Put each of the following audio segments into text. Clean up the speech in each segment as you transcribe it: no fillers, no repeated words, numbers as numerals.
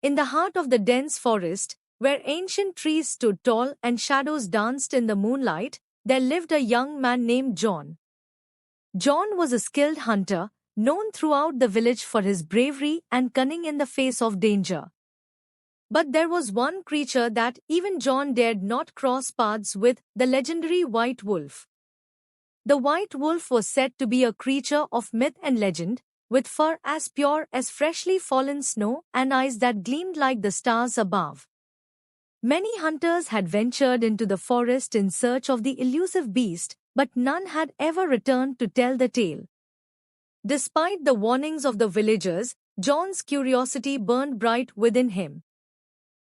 In the heart of the dense forest, where ancient trees stood tall and shadows danced in the moonlight, there lived a young man named John. John was a skilled hunter, known throughout the village for his bravery and cunning in the face of danger. But there was one creature that even John dared not cross paths with, the legendary white wolf. The white wolf was said to be a creature of myth and legend, with fur as pure as freshly fallen snow and eyes that gleamed like the stars above. Many hunters had ventured into the forest in search of the elusive beast, but none had ever returned to tell the tale. Despite the warnings of the villagers, John's curiosity burned bright within him.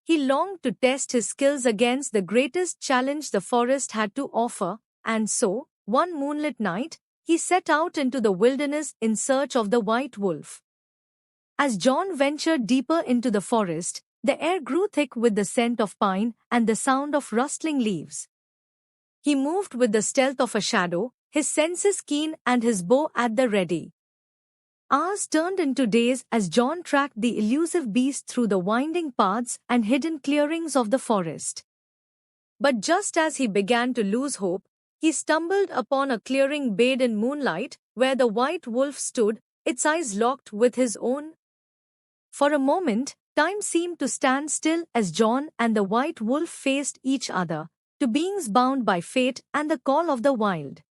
He longed to test his skills against the greatest challenge the forest had to offer, and so, one moonlit night, he set out into the wilderness in search of the white wolf. As John ventured deeper into the forest, the air grew thick with the scent of pine and the sound of rustling leaves. He moved with the stealth of a shadow, his senses keen and his bow at the ready. Hours turned into days as John tracked the elusive beast through the winding paths and hidden clearings of the forest. But just as he began to lose hope, he stumbled upon a clearing bathed in moonlight, where the white wolf stood, its eyes locked with his own. For a moment, time seemed to stand still as John and the white wolf faced each other, two beings bound by fate and the call of the wild.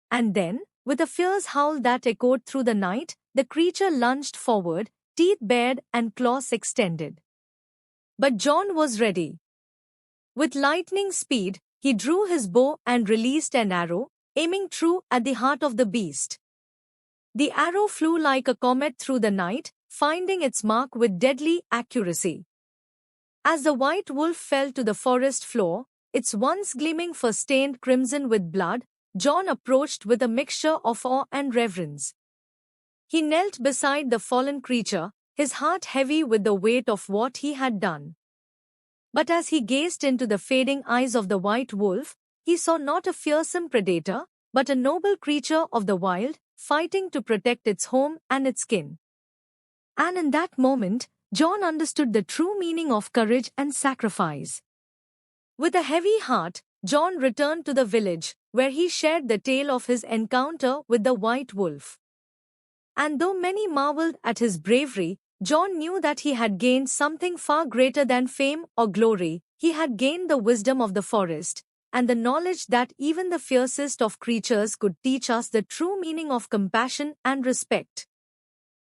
And then, with a fierce howl that echoed through the night, the creature lunged forward, teeth bared and claws extended. But John was ready. With lightning speed, he drew his bow and released an arrow, aiming true at the heart of the beast. The arrow flew like a comet through the night, finding its mark with deadly accuracy. As the white wolf fell to the forest floor, its once gleaming fur stained crimson with blood, John approached with a mixture of awe and reverence. He knelt beside the fallen creature, his heart heavy with the weight of what he had done. But as he gazed into the fading eyes of the white wolf, he saw not a fearsome predator, but a noble creature of the wild, fighting to protect its home and its kin. And in that moment, John understood the true meaning of courage and sacrifice. With a heavy heart, John returned to the village, where he shared the tale of his encounter with the white wolf. And though many marveled at his bravery, John knew that he had gained something far greater than fame or glory. He had gained the wisdom of the forest, and the knowledge that even the fiercest of creatures could teach us the true meaning of compassion and respect.